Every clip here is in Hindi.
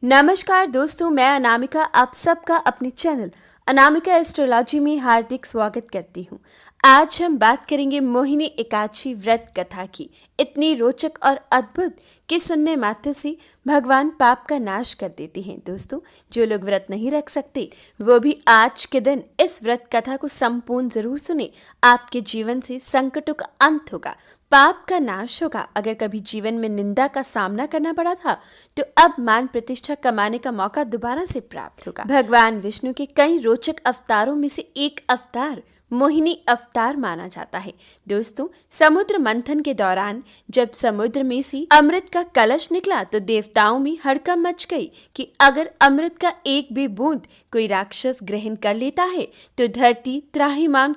नमस्कार दोस्तों, मैं अनामिका आप सबका अपने चैनल अनामिका एस्ट्रोलॉजी में हार्दिक स्वागत करती हूँ। आज हम बात करेंगे मोहिनी एकादशी व्रत कथा की। इतनी रोचक और अद्भुत कि सुनने मात्र से भगवान पाप का नाश कर देते हैं। दोस्तों, जो लोग व्रत नहीं रख सकते वो भी आज के दिन इस व्रत कथा को संपूर्ण जरूर सुने। आपके जीवन से संकटों का अंत होगा, पाप का नाश होगा। अगर कभी जीवन में निंदा का सामना करना पड़ा था तो अब मान प्रतिष्ठा कमाने का मौका दोबारा से प्राप्त होगा। भगवान विष्णु के कई रोचक अवतारों में से एक अवतार मोहिनी अवतार माना जाता है। दोस्तों, समुद्र मंथन के दौरान जब समुद्र में से अमृत का कलश निकला तो देवताओं में हड़कंप मच गई कि अगर अमृत का एक भी बूंद कोई राक्षस ग्रहण कर लेता है तो धरती त्राहिमाम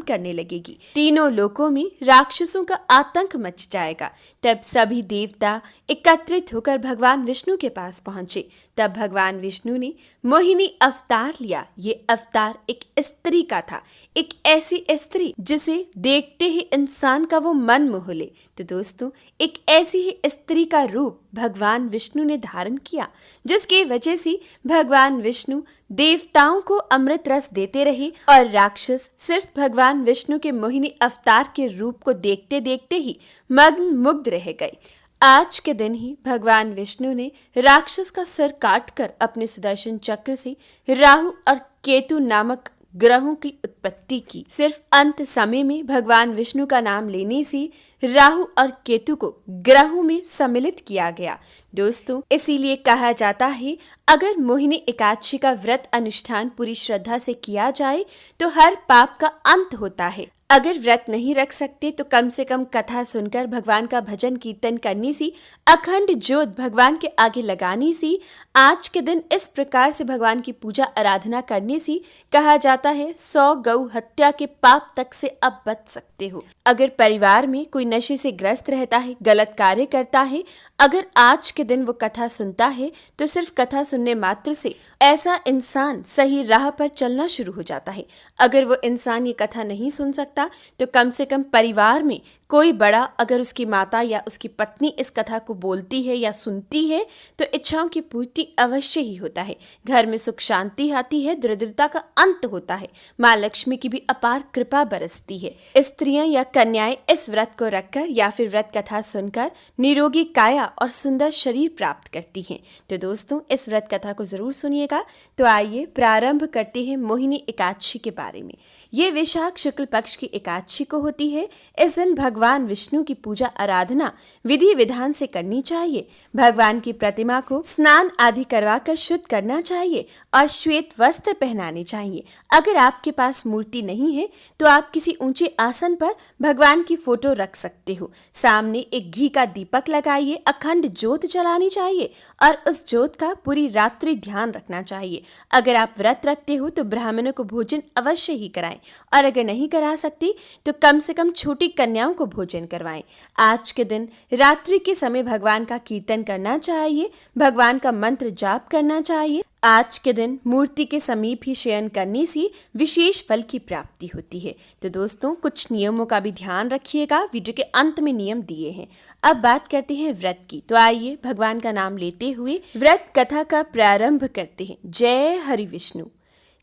करने लगेगी। तीनों लोकों में राक्षसों का आतंक मच जाएगा। तब सभी देवता एकत्रित होकर भगवान विष्णु के पास पहुंचे। तब भगवान विष्णु ने मोहिनी अवतार लिया। ये अवतार एक स्त्री का था, एक ऐसी स्त्री जिसे देखते ही इंसान का वो मन मोह ले। तो दोस्तों, एक ऐसी ही स्त्री का रूप भगवान विष्णु ने धारण किया, जिसकी वजह से भगवान विष्णु देवताओं को अमृत रस देते रहे और राक्षस सिर्फ भगवान विष्णु के मोहिनी अवतार के रूप को देखते देखते ही मग्न मुग्ध रह गए। आज के दिन ही भगवान विष्णु ने राक्षस का सिर काटकर अपने सुदर्शन चक्र से राहु और केतु नामक ग्रहों की उत्पत्ति की। सिर्फ अंत समय में भगवान विष्णु का नाम लेने से राहु और केतु को ग्रहों में सम्मिलित किया गया। दोस्तों, इसीलिए कहा जाता है अगर मोहिनी एकादशी का व्रत अनुष्ठान पूरी श्रद्धा से किया जाए तो हर पाप का अंत होता है। अगर व्रत नहीं रख सकते तो कम से कम कथा सुनकर भगवान का भजन कीर्तन करने से, अखंड ज्योत भगवान के आगे लगाने से, आज के दिन इस प्रकार से भगवान की पूजा आराधना करने से कहा जाता है 100 गौ हत्या के पाप तक से अब बच सकते हो। अगर परिवार में कोई नशे से ग्रस्त रहता है, गलत कार्य करता है, अगर आज के दिन वो कथा सुनता है तो सिर्फ कथा सुनने मात्र से ऐसा इंसान सही राह पर चलना शुरू हो जाता है। अगर वो इंसान ये कथा नहीं सुन सकता तो कम से कम परिवार में कोई बड़ा, अगर उसकी माता या उसकी पत्नी इस कथा को बोलती है या सुनती है तो इच्छाओं की पूर्ति अवश्य ही होता है। घर में सुख शांति आती है, दरिद्रता का अंत होता है, माँ लक्ष्मी की भी अपार कृपा बरसती है। स्त्रियां या कन्याएं इस व्रत को रखकर या फिर व्रत कथा सुनकर निरोगी काया और सुंदर शरीर प्राप्त करती हैं। तो दोस्तों, इस व्रत कथा को जरूर सुनिएगा। तो आइए प्रारंभ करते हैं मोहिनी एकादशी के बारे में। ये वैशाख शुक्ल पक्ष की एकादशी को होती है। इस दिन भगवान विष्णु की पूजा आराधना विधि विधान से करनी चाहिए। भगवान की प्रतिमा को स्नान आदि करवाकर शुद्ध करना चाहिए और श्वेत वस्त्र पहनाने चाहिए। अगर आपके पास मूर्ति नहीं है तो आप किसी ऊंचे आसन पर भगवान की फोटो रख सकते हो। सामने एक घी का दीपक लगाइए, अखंड ज्योत जलानी चाहिए और उस ज्योत का पूरी रात्रि ध्यान रखना चाहिए। अगर आप व्रत रखते हो तो ब्राह्मणों को भोजन अवश्य ही कराएं और अगर नहीं करा सकते तो कम से कम छोटी कन्याओं को भोजन करवाएं। आज के दिन रात्रि के समय भगवान का कीर्तन करना चाहिए, भगवान का मंत्र जाप करना चाहिए। आज के दिन मूर्ति के समीप ही शयन करने से विशेष फल की प्राप्ति होती है। तो दोस्तों, कुछ नियमों का भी ध्यान रखिएगा। वीडियो के अंत में नियम दिए हैं। अब बात करते हैं व्रत की। तो आइए भगवान का नाम लेते हुए व्रत कथा का प्रारंभ करते हैं। जय हरि विष्णु।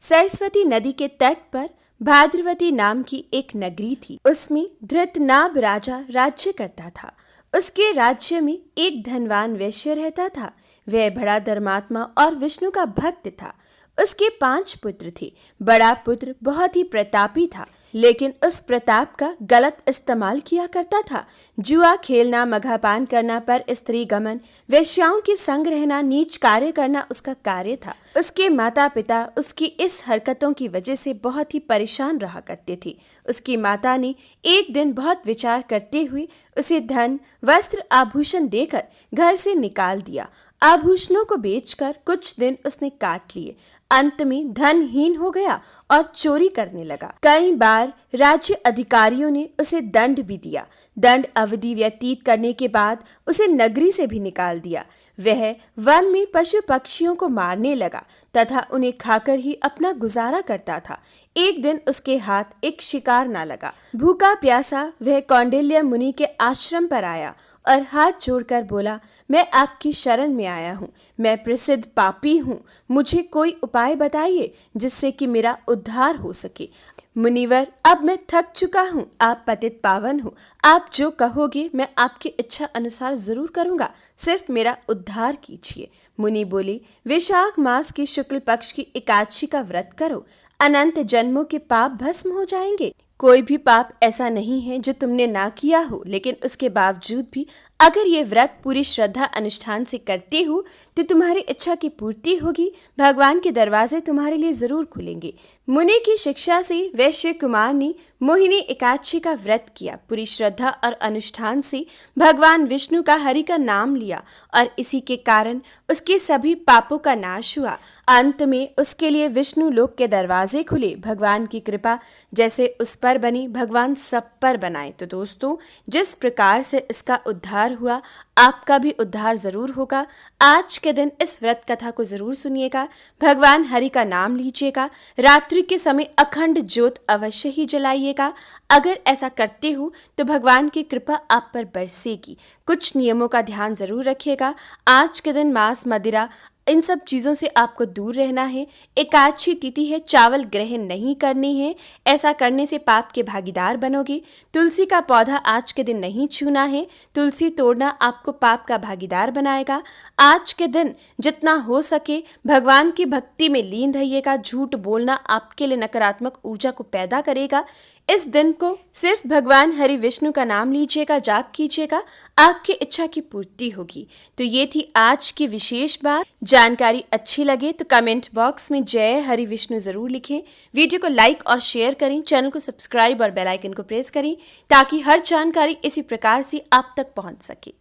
सरस्वती नदी के तट पर भाद्रवती नाम की एक नगरी थी। उसमें धृतनाभ राजा राज्य करता था। उसके राज्य में एक धनवान वैश्य रहता था। वह बड़ा धर्मात्मा और विष्णु का भक्त था। उसके 5 पुत्र थे। बड़ा पुत्र बहुत ही प्रतापी था, लेकिन उस प्रताप का गलत इस्तेमाल किया करता था। जुआ खेलना, मद्यपान करना, पर स्त्री गमन, वेश्याओं के संग रहना, नीच कार्य करना उसका कार्य था। उसके माता पिता उसकी इस हरकतों की वजह से बहुत ही परेशान रहा करते थे। उसकी माता ने एक दिन बहुत विचार करते हुए उसे धन, वस्त्र, आभूषण देकर घर से निकाल दिया। आभूषणों को बेचकर कुछ दिन उसने काट लिए। अंत में धनहीन हो गया और चोरी करने लगा। कई बार राज्य अधिकारियों ने उसे दंड भी दिया। दंड अवधि व्यतीत करने के बाद उसे नगरी से भी निकाल दिया। वह वन में पशु पक्षियों को मारने लगा तथा उन्हें खाकर ही अपना गुजारा करता था। एक दिन उसके हाथ एक शिकार ना लगा। भूखा प्यासा वह कौंडिल्य मुनि के आश्रम पर आया और हाथ जोड़कर बोला, मैं आपकी शरण में आया हूँ। मैं प्रसिद्ध पापी हूँ। मुझे कोई उपाय बताइए जिससे कि मेरा उद्धार हो सके। मुनिवर, अब मैं थक चुका हूँ। आप पतित पावन हो। आप जो कहोगे मैं आपकी इच्छा अनुसार जरूर करूँगा। सिर्फ मेरा उद्धार कीजिए। मुनि बोले, वैशाख मास की शुक्ल पक्ष की एकादशी का व्रत करो। अनंत जन्मों के पाप भस्म हो जाएंगे। कोई भी पाप ऐसा नहीं है जो तुमने ना किया हो, लेकिन उसके बावजूद भी अगर ये व्रत पूरी श्रद्धा अनुष्ठान से करते हो तो तुम्हारी इच्छा की पूर्ति होगी। भगवान के दरवाजे तुम्हारे लिए जरूर खुलेंगे। मुनि की शिक्षा से वैश्य कुमार ने मोहिनी एकादशी का व्रत किया। पूरी श्रद्धा और अनुष्ठान से भगवान विष्णु का हरि का नाम लिया और इसी के कारण उसके सभी पापों का नाश हुआ। अंत में उसके लिए विष्णु लोक के दरवाजे खुले। भगवान की कृपा जैसे उस पर बनी, भगवान सब पर बनाए। तो दोस्तों, जिस प्रकार से इसका उद्धार हुआ, आपका भी उद्धार जरूर होगा। आज के दिन इस व्रत कथा को जरूर सुनिएगा। भगवान हरि का नाम लीजिएगा। रात्रि के समय अखंड ज्योत अवश्य ही जलाइएगा। अगर ऐसा करते हो तो भगवान की कृपा आप पर बरसेगी। कुछ नियमों का ध्यान जरूर रखिएगा। आज के दिन मांस, मदिरा, इन सब चीज़ों से आपको दूर रहना है। एकादशी तिथि है, चावल ग्रहण नहीं करनी है। ऐसा करने से पाप के भागीदार बनोगे। तुलसी का पौधा आज के दिन नहीं छूना है। तुलसी तोड़ना आपको पाप का भागीदार बनाएगा। आज के दिन जितना हो सके भगवान की भक्ति में लीन रहिएगा। झूठ बोलना आपके लिए नकारात्मक ऊर्जा को पैदा करेगा। इस दिन को सिर्फ भगवान हरि विष्णु का नाम लीजिएगा, जाप कीजिएगा, आपकी इच्छा की पूर्ति होगी। तो ये थी आज की विशेष बात। जानकारी अच्छी लगे तो कमेंट बॉक्स में जय हरि विष्णु जरूर लिखें। वीडियो को लाइक और शेयर करें। चैनल को सब्सक्राइब और बेल आइकन को प्रेस करें ताकि हर जानकारी इसी प्रकार से आप तक पहुंच सके।